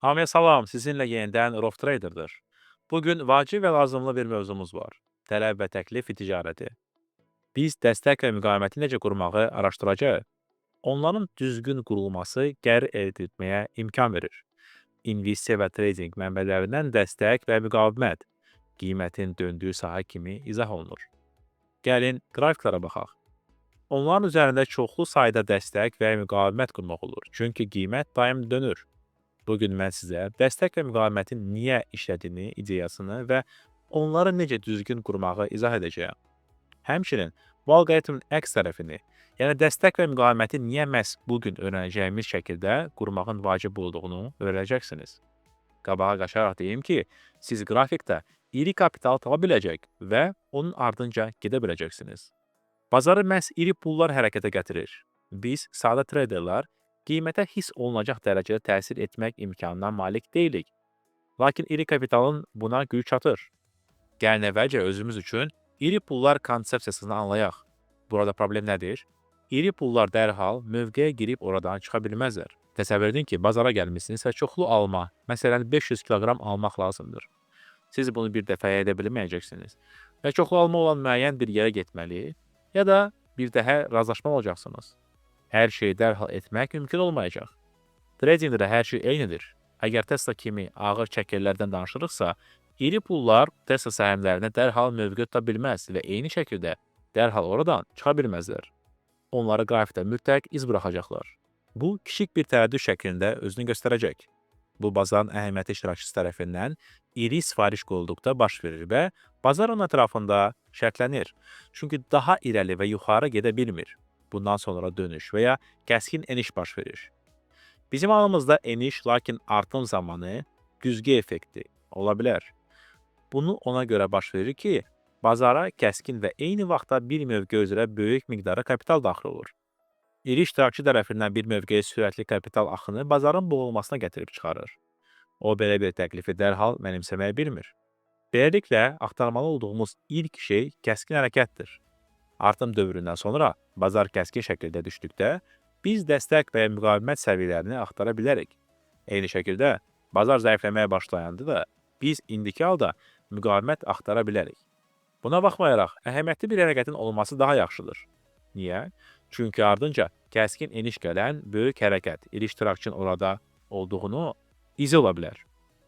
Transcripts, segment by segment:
Hamıya salam, sizinlə yenidən Rough Trader'dır. Bugün vacib və lazımlı bir mövzumuz var. Tələb və təklif ticarəti. Biz dəstək və müqaviməti necə qurmağı araşdıracağıq. Onların düzgün qurulması gəlir əldə etməyə imkan verir. İnvestisiya və trading mənbələrindən dəstək və müqavimət qiymətin döndüyü sahə kimi izah olunur. Gəlin qrafiklara baxaq. Onların üzərində çoxlu sayda dəstək və müqavimət qurmaq olur. Çünki qiymət daim dönür. Bugün mən sizə dəstək və müqavimətin niyə işlədiyini, ideyasını və onları necə düzgün qurmağı izah edəcəyəm. Həmçinin bu alqoritmin əks tərəfini, yəni dəstək və müqaviməti niyə məhz bugün öyrənəcəyimiz şəkildə qurmağın vacib olduğunu öyrənəcəksiniz. Qabağa qaçaraq deyim ki, siz qrafikdə iri kapital tapa biləcək və onun ardınca gedə biləcəksiniz. Bazarı məhz iri pullar hərəkətə gətirir. Biz, sadə traderlər, qiymətə hiss olunacaq dərəcədə təsir etmək imkanına malik deyilik. Lakin iri kapitalın buna gücü çatır. Gəlin əvvəlcə özümüz üçün iri pullar konsepsiyasını anlayaq. Burada problem nədir? İri pullar dərhal mövqeyə girib oradan çıxa bilməzlər. Təsəvvür edin ki, bazara gəlmisinizsə çoxlu alma, məsələn 500 kiloqram almaq lazımdır. Siz bunu bir dəfəyə edə bilməyəcəksiniz və çoxlu alma olan müəyyən bir yerə getməli ya da bir daha razılaşmalı olacaqsınız. Hər şeyi dərhal etmək mümkün olmayacaq. Tradingdə hər şey eynidir. Əgər Tesla kimi ağır çəkirlərdən danışırıqsa, iri pullar Tesla səhmlərinə dərhal mövqe tuta bilməz və eyni şəkildə dərhal oradan çıxa bilməzlər. Onları qrafikdə mütləq iz buraxacaqlar. Bu, kiçik bir tərəddüd şəklində özünü göstərəcək. Bu, bazarın əhəmiyyətli iştirakçısı tərəfindən iri sifariş qoyulduqda baş verir və bazar onun ətrafında şərtlənir. Çünki daha irəli və yuxarı gedə bilmir. Bundan sonra dönüş və ya kəskin eniş baş verir. Bizim halımızda eniş, lakin artım zamanı güzgü effekti ola bilər. Bunu ona görə baş verir ki, bazara kəskin və eyni vaxtda bir mövqe üzrə böyük miqdarda kapital daxil olur. İri iştirakçı tərəfindən bir mövqeyə sürətli kapital axını bazarın boğulmasına gətirib çıxarır. O, belə bir təklifi dərhal mənimsəməyə bilmir. Beləliklə, axtarmalı olduğumuz ilk şey kəskin hərəkətdir. Artım dövründən sonra bazar kəskin şəkildə düşdükdə, biz dəstək və ya müqavimət səviyyələrini axtara bilərik. Eyni şəkildə, bazar zəifləməyə başlayanda da biz indiki halda müqavimət axtara bilərik. Buna baxmayaraq, əhəmiyyətli bir hərəkətin olması daha yaxşıdır. Niyə? Çünki ardınca kəskin eniş gələn böyük hərəkət, iri iştirakçının orada olduğunu izi ola bilər.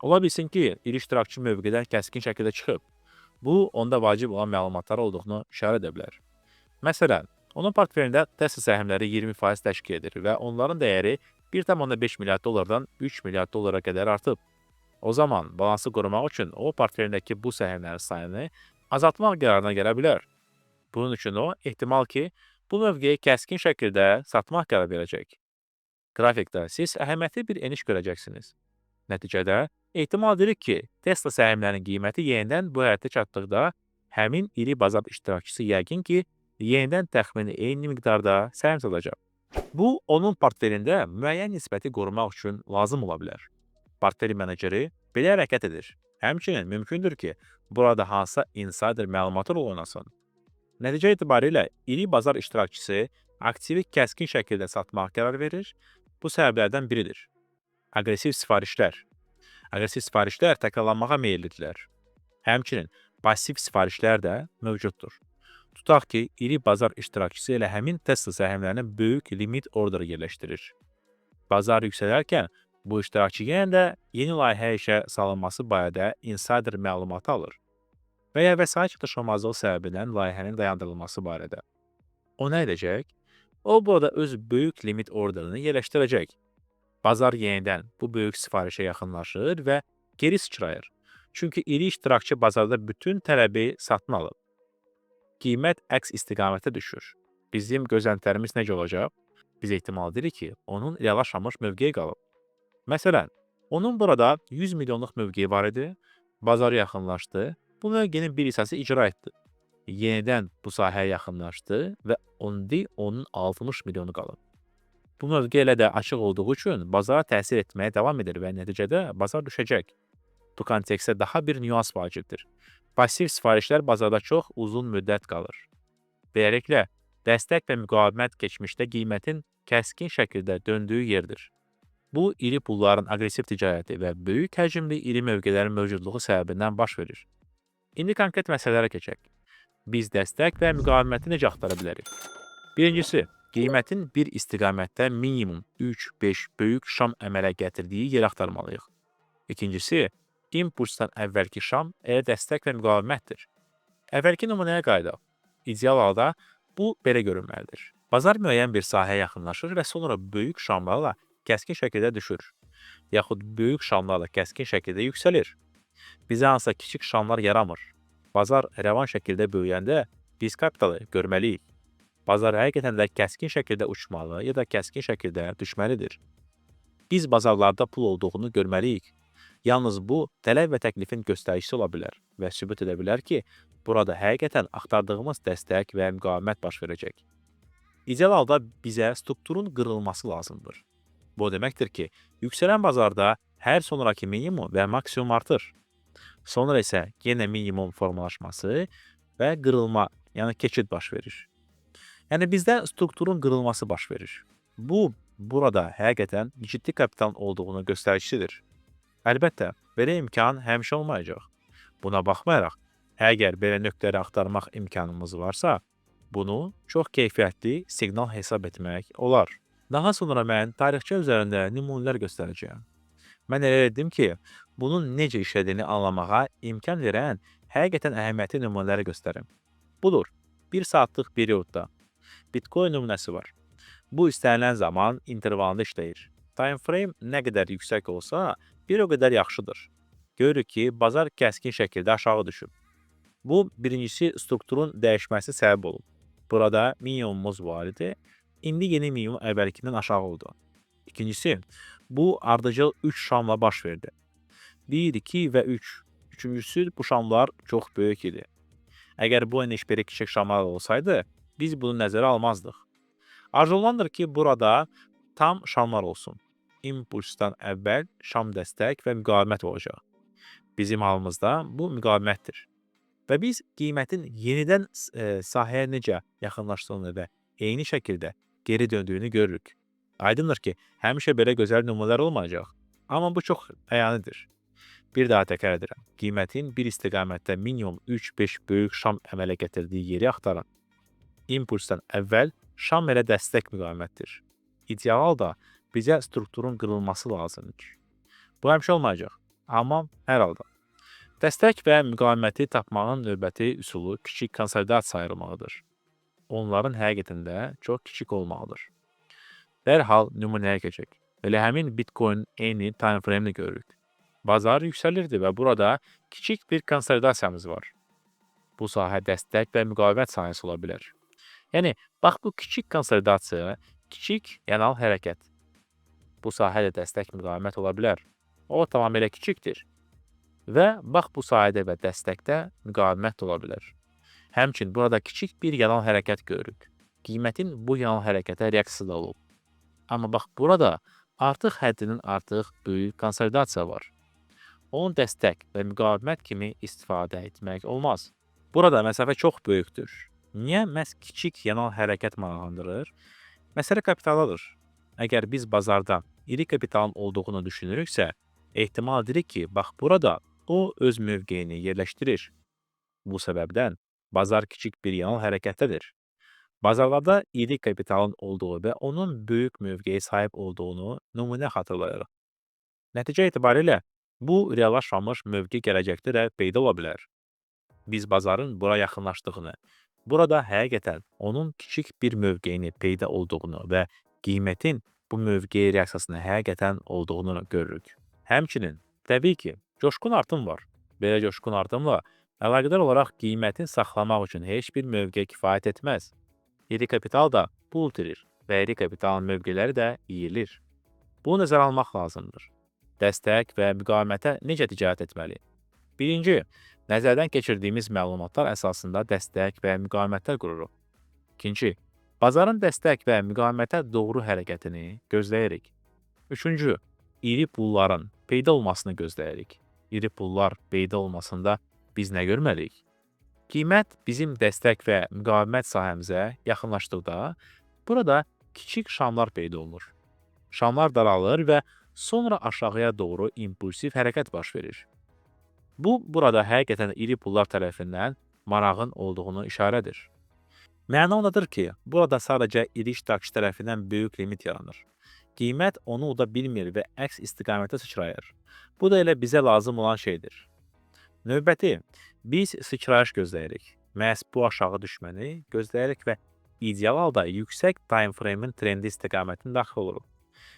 Ola bilsin ki, iri iştirakçı mövqedən kəskin şəkildə çıxıb. Bu, onda vacib olan məlumatlar olduğunu işarə edə bilər. Məsələn, onun portfelində Tesla səhmləri 20% təşkil edir və onların dəyəri 1,5 milyard dollardan 3 milyard dollara qədər artıb. O zaman balansı qorumaq üçün o portfelindəki bu səhmlərin sayını azaltmaq qərarına gələ bilər. Bunun üçün o, ehtimal ki, bu mövqeyi kəskin şəkildə satmaq qərar verəcək. Qrafikdə siz əhəmiyyətli bir eniş görəcəksiniz. Nəticədə, ehtimal edirik ki, Tesla səhmlərinin qiyməti yenidən bu həddə çatdıqda, həmin iri bazar iştirakçısı yəqin ki, yenidən təxmini eyni miqdarda səhm satacaq. Bu, onun portfelində müəyyən nisbəti qorumaq üçün lazım ola bilər. Portfel meneceri belə hərəkət edir. Həmçinin mümkündür ki, burada hansısa insider məlumatı rol oynasın. Nəticə etibarilə iri bazar iştirakçısı aktivi kəskin şəkildə satmaq qərar verir. Bu səbəblərdən biridir. Aqressiv sifarişlər. Aqressiv sifarişlər təkrarlanmağa meyillidirlər. Həmçinin pasiv sifarişlər də mövcuddur. Tutaq ki, iri bazar iştirakçısı elə həmin Tesla səhmlərinə böyük limit orderi yerləşdirir. Bazar yüksələrkən bu iştirakçı yenə də yeni layihə işə salınması barədə insider məlumatı alır və ya vəsait çatışmamazlığı səbəbindən layihənin dayandırılması barədə. O nə edəcək? O, burada öz böyük limit orderini yerləşdirəcək. Bazar yenidən bu böyük sifarişə yaxınlaşır və geri sıçrayır. Çünki iri iştirakçı bazarda bütün tələbi satın alıb. Qiymət əks istiqamətə düşür. Bizim gözləntilərimiz necə olacaq? Biz ehtimal edirik ki, onun reallaşmamış mövqeyi qalıb. Məsələn, onun burada 100 milyonluq mövqeyi var idi, bazara yaxınlaşdı, bu mövqenin bir hissəsi icra etdi. Yenidən bu sahəyə yaxınlaşdı və onun 60 milyonu qalıb. Bu mövqe elə də açıq olduğu üçün bazara təsir etməyə davam edir və nəticədə bazar düşəcək. Bu kontekstdə daha bir nüans vacibdir. Pasiv sifarişlər bazarda çox uzun müddət qalır. Beləliklə, dəstək və müqavimət keçmişdə qiymətin kəskin şəkildə döndüyü yerdir. Bu, iri pulların aqressiv ticarəti və böyük həcmli iri mövqelərin mövcudluğu səbəbindən baş verir. İndi konkret məsələlərə keçək. Biz dəstək və müqaviməti necə axtara bilərik? Birincisi, qiymətin bir istiqamətdə minimum 3-5 böyük şam əmələ gətirdiyi yeri axtarmalıyıq. İkincisi, impulsdan əvvəlki şam elə dəstək və müqavimətdir. Əvvəlki nümunəyə qayıdaq. İdeal halda bu belə görünməlidir. Bazar müəyyən bir sahəyə yaxınlaşır və sonra böyük şamlarla kəskin şəkildə düşür, yaxud böyük şamlarla kəskin şəkildə yüksəlir. Bizə hansısa kiçik şamlar yaramır. Bazar rəvan şəkildə böyüyəndə biz kapitalı görməliyik. Bazar həqiqətən də kəskin şəkildə uçmalı ya da kəskin şəkildə düşməlidir. Biz bazarlarda pul olduğunu görməliyik. Yalnız bu, tələb və təklifin göstəricisi ola bilər və sübut edə bilər ki, burada həqiqətən axtardığımız dəstək və müqavimət baş verəcək. İdeal halda bizə strukturun qırılması lazımdır. Bu o deməkdir ki, yüksələn bazarda hər sonraki minimum və maksimum artır. Sonra isə yenə minimum formalaşması və qırılma, yəni keçid baş verir. Yəni bizdə strukturun qırılması baş verir. Bu, burada həqiqətən ciddi kapitalın olduğunu göstəricisidir. Əlbəttə, belə imkan həmişə olmayacaq. Buna baxmayaraq, əgər belə nöqtələri axtarmaq imkanımız varsa, bunu çox keyfiyyətli siqnal hesab etmək olar. Daha sonra mən tarixçə üzərində nümunələr göstərəcəyəm. Mən elə etdim ki, bunun necə işlədiyini anlamağa imkan verən həqiqətən əhəmiyyətli nümunələri göstərim. Budur, 1 saatlıq periodda Bitcoin nümunəsi var. Bu, istənilən zaman intervalında işləyir. Time frame nə qədər yüksək olsa, bir o qədər yaxşıdır. Görürük ki, bazar kəskin şəkildə aşağı düşüb. Bu, birincisi strukturun dəyişməsi səbəb olub. Burada minimumumuz var idi. İndi yeni minimum əvvəlkindən aşağı oldu. İkincisi, bu ardıcıl 3 şamla baş verdi. 1, 2 və 3. Üçüncüsü, bu şamlar çox böyük idi. Əgər bu NHP-də kiçik şamlar olsaydı, biz bunu nəzərə almazdıq. Arzulanır ki, burada tam şamlar olsun. İmpulsdan əvvəl şam dəstək və müqavimət olacaq. Bizim halımızda bu müqavimətdir. Və biz qiymətin yenidən sahəyə necə yaxınlaşdığını və eyni şəkildə geri döndüyünü görürük. Aydındır ki, həmişə belə gözəl nümunələr olmayacaq. Amma bu çox əyanidir. Bir daha təkrar edirəm. Qiymətin bir istiqamətdə minimum 3-5 böyük şam əmələ gətirdiyi yeri axtarın. İmpulsdan əvvəl şam elə dəstək müqavimətdir. İdeal halda bizə strukturun qırılması lazımdır. Bu həmişə olmayacaq. Amma hər halda. Dəstək və müqaviməti tapmağın növbəti üsulu kiçik konsolidasiya ayrılmağıdır. Onların həqiqətində çox kiçik olmalıdır. Dərhal nümunəyə keçək. Elə həmin Bitcoin eyni time frame-ni görürük. Bazar yüksəlirdi və burada kiçik bir konsolidasiyamız var. Bu sahə dəstək və müqavimət sahəsi ola bilər. Yəni, bax bu kiçik konsolidasiya, kiçik yanal hərəkət. Bu sahədə dəstək müqavimət ola bilər. O, tamamilə kiçikdir. Və bax bu sahədə və dəstəkdə müqavimət ola bilər. Həmçin, burada kiçik bir yanal hərəkət görürük. Qiymətin bu yanal hərəkətə reaksiyası da olub. Amma bax burada artıq həddindən artıq böyük konsolidasiya var. Onun dəstək və müqavimət kimi istifadə etmək olmaz. Burada məsafə çox böyükdür. Niyə məhz kiçik yanal hərəkət maraqlandırır? Məsələ kapitaldadır. Əgər biz bazarda iri kapitalın olduğunu düşünürüksə, ehtimal edirik ki, bax burada o öz mövqeyini yerləşdirir. Bu səbəbdən bazar kiçik bir yanal hərəkətdədir. Bazarlarda iri kapitalın olduğu və onun böyük mövqeyə sahib olduğunu nümunə xatırlayırıq. Nəticə etibarilə, bu reallaşmamış mövqe gələcəkdə də peyda ola bilər. Biz bazarın bura yaxınlaşdığını, burada həqiqətən onun kiçik bir mövqeyini peyda olduğunu və qiymətin bu mövqeyə reaksiyasına həqiqətən olduğunu görürük. Həmçinin, təbii ki, coşqun artım var. Belə coşqun artımla əlaqədar olaraq qiymətin saxlamaq üçün heç bir mövqe kifayət etməz. İri kapital da pul itirir və iri kapitalın mövqeləri də yeyilir. Bunu nəzərə almaq lazımdır. Dəstək və müqavimətə necə ticarət etməli? Birinci, nəzərdən keçirdiyimiz məlumatlar əsasında dəstək və müqavimətlər qururuq. İkinci, bazarın dəstək və müqavimətə doğru hərəkətini gözləyirik. Üçüncü, iri pulların peyda olmasını gözləyirik. İri pullar peyda olmasında biz nə görməliyik? Qiymət bizim dəstək və müqavimət sahəmizə yaxınlaşdıqda, burada kiçik şamlar peyda olunur. Şamlar daralır və Sonra aşağıya doğru impulsiv hərəkət baş verir. Bu, burada həqiqətən iri pullar tərəfindən marağın olduğunu işarədir. Məna ondadır ki, burada sadəcə iri iştirakçı tərəfindən böyük limit yaranır. Qiymət onu uda bilmir və əks istiqamətə sıçrayır. Bu da elə bizə lazım olan şeydir. Növbəti, biz sıçrayış gözləyirik. Məhz bu aşağı düşməni gözləyirik və ideal halda yüksək time frame-in trendi istiqamətində daxil oluruq.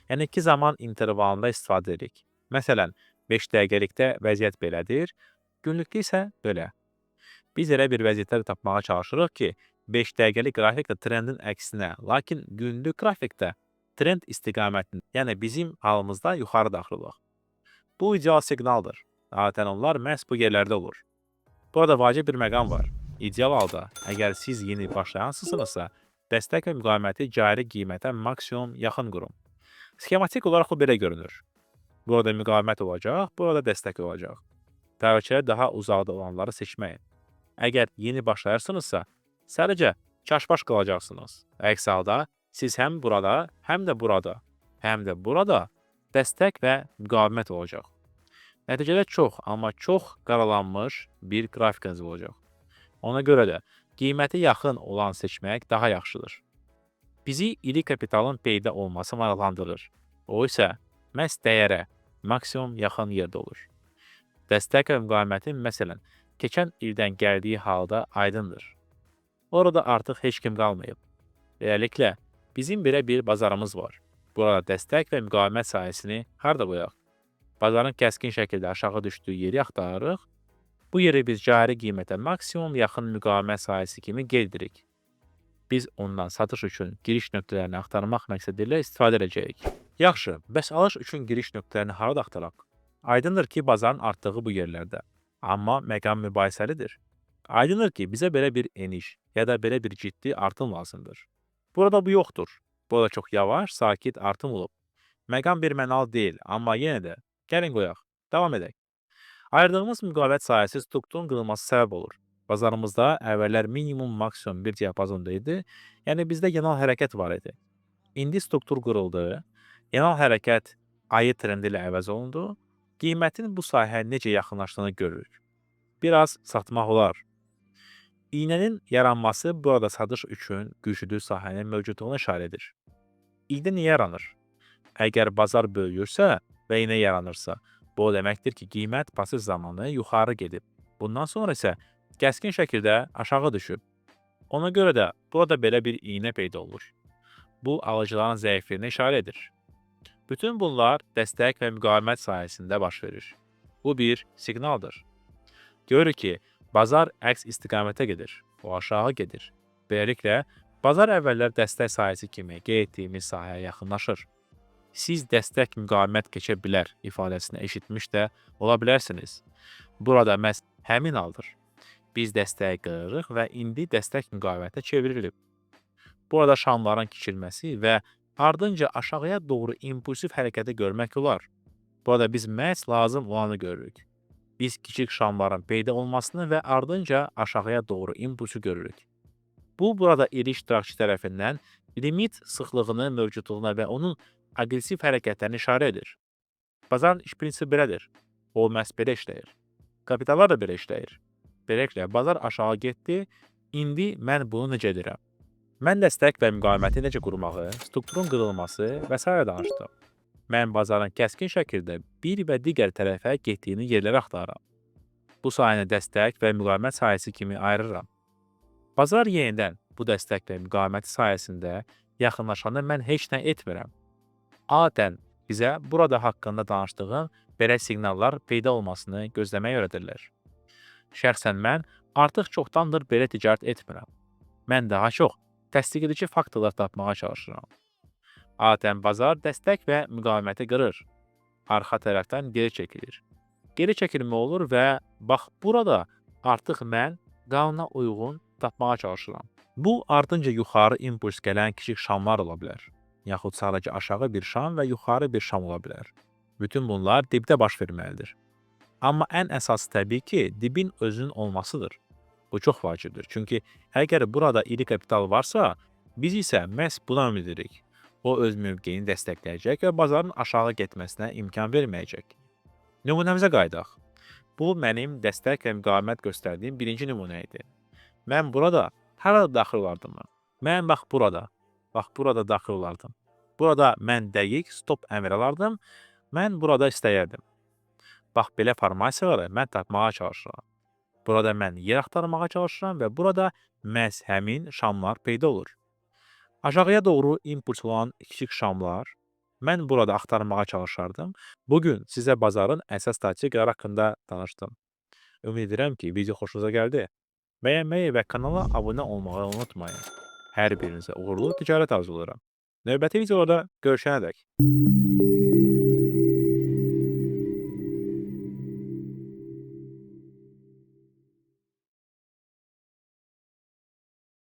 Yəni 2 zaman intervalında istifadə edirik. Məsələn, 5 dəqiqəlikdə vəziyyət belədir, günlükdə isə belə. Biz elə bir vəziyyətlər tapmağa çalışırıq ki, 5 dəqiqəlik qrafikdə trendin əksinə, lakin günlük qrafikdə trend istiqamətində, yəni bizim halımızda yuxarı daxilıq. Bu ideal siqnaldır. Adətən onlar məhz bu yerlərdə olur. Burada vacib bir məqam var. İdeal halda, əgər siz yeni başlayansınızsa, dəstək və müqaviməti cari qiymətə maksimum yaxın qurun. Sxematik olaraq o belə görünür. Burada müqavimət olacaq, burada dəstək olacaq. Təhlükəyə daha uzaqda olanları seçməyin. Əgər yeni başlayırsınızsa, sadəcə çaşbaş qalacaqsınız. Əks halda siz həm burada, həm də burada dəstək və müqavimət olacaq. Nəticədə çox, amma çox qaralanmış bir qrafikanız olacaq. Ona görə də qiyməti yaxın olan seçmək daha yaxşıdır. Bizi iri kapitalın peyda olması maraqlandırır. O isə məhz dəyərə, maksimum yaxın yerdə olur. Dəstək və müqavimətin, məsələn, keçən ildən gəldiyi halda aydındır. Orada artıq heç kim qalmayıb. Beləliklə, bizim belə bir bazarımız var. Burada dəstək və müqavimət sahəsini harda qoyaq? Bazarın kəskin şəkildə aşağı düşdüyü yeri axtarırıq. Bu yeri biz cari qiymətə maksimum yaxın müqavimət sahəsi kimi qeyd edirik. Biz ondan satış üçün giriş nöqtələrini axtarmaq məqsədi ilə istifadə edəcəyik. Yaxşı, bəs alış üçün giriş nöqtələrini harada axtaraq? Aydındır ki, bazarın artdığı bu yerlərdə. Amma məqam mübahisəlidir. Aydındır ki, bizə belə bir eniş ya da belə bir ciddi artım lazımdır. Burada bu yoxdur. Burada çox yavaş, sakit artım olub. Məqam bir mənalı deyil, amma yenə də gəlin qoyaq, davam edək. Ayırdığımız müqavimət sahəsi strukturun qırılması səbəb olur. Bazarımızda əvvəllər minimum maksimum bir diapazonda idi, yəni bizdə yanal hərəkət var idi. İndi struktur qırıldı, yanal hərəkət ayı trendi ilə əvəz olundu, qiymətin bu sahəyə necə yaxınlaşdığını görürük. Biraz satmaq olar. İynənin yaranması burada satış üçün güclü sahənin mövcudluğuna işarə edir. İynə niyə yaranır? Əgər bazar böyüyürsə və iynə yaranırsa, bu o deməkdir ki, qiymət pasif zamanı yuxarı gedib. Bundan sonra isə kəskin şəkildə aşağı düşüb. Ona görə də burada belə bir iynə peyda olur. Bu, alıcıların zəifliyinə işarə edir. Bütün bunlar dəstək və müqavimət sayəsində baş verir. Bu bir siqnaldır. Görürük ki, bazar əks istiqamətə gedir, o aşağı gedir. Beləliklə, bazar əvvəllər dəstək sahəsi kimi qeyd etdiyimiz sahəyə yaxınlaşır. Siz dəstək müqavimət keçə bilər ifadəsini eşitmiş də ola bilərsiniz. Burada məhz həmin haldır. Biz dəstəyi qırırıq və indi dəstək müqavimətə çevrilib. Burada şamların kiçilməsi və ardınca aşağıya doğru impulsiv hərəkəti görmək olar. Burada biz məhz lazım olanı görürük. Biz kiçik şamların peyda olmasını və ardınca aşağıya doğru impulsu görürük. Bu, burada iri iştirakçı tərəfindən limit sıxlığının mövcudluğuna və onun aqressiv hərəkətlərini işarə edir. Bazarın iş prinsipi belədir. O məhz belə işləyir. Kapitallar da belə işləyir. Beləliklə, bazar aşağı getdi, indi mən bunu necə edirəm? Mən dəstək və müqaviməti necə qurmağı, strukturun qırılması və s. danışdım. Mən bazarın kəskin şəkildə bir və digər tərəfə getdiyini yerləri axtarıram. Bu sahəni dəstək və müqavimət sahəsi kimi ayırıram. Bazar yenidən bu dəstək və müqaviməti sayəsində yaxınlaşanda mən heç nə etmirəm. Adətən bizə burada haqqında danışdığım belə siqnallar peyda olmasını gözləməyə öyrədirlər. Şəxsən mən artıq çoxdandır belə ticarət etmirəm. Mən daha çox təsdiq edici faktorlar tapmağa çalışıram. Adətən bazar dəstək və müqaviməti qırır. Arxa tərəfdən geri çəkilir. Geri çəkilmə olur və bax burada artıq mən qanuna uyğun tapmağa çalışıram. Bu, ardınca yuxarı impuls gələn kiçik şamlar ola bilər. Yaxud sadəcə aşağı bir şam və yuxarı bir şam ola bilər. Bütün bunlar dibdə baş verməlidir. Amma ən əsası təbii ki, dibin özünün olmasıdır. Bu çox vacibdir. Çünki əgər burada iri kapital varsa, biz isə məhz buna ümid edirik. O öz mövqeyini dəstəkləyəcək və bazarın aşağı getməsinə imkan verməyəcək. Nümunəmizə qayıdaq. Bu mənim dəstək və müqavimət göstərdiyim birinci nümunə idi. Mən burada harada daxil olardım? Mən bax burada daxil olardım. Burada mən dəqiq stop əmri alardım. Mən burada istəyərdim. Bax belə formasiyaları mən tapmağa çalışıram. Burada mən yer axtarmağa çalışıram və burada məhz həmin şamlar peyda olur. Aşağıya doğru impuls olan kiçik şamlar mən burada axtarmağa çalışardım. Bugün sizə bazarın əsas statistikləri haqqında danışdım. Ümid edirəm ki, video xoşunuza gəldi. Bəyənməyi və kanala abunə olmağı unutmayın. Hər birinizə uğurlu ticarət arzulayıram. Növbəti videoda görüşənədək.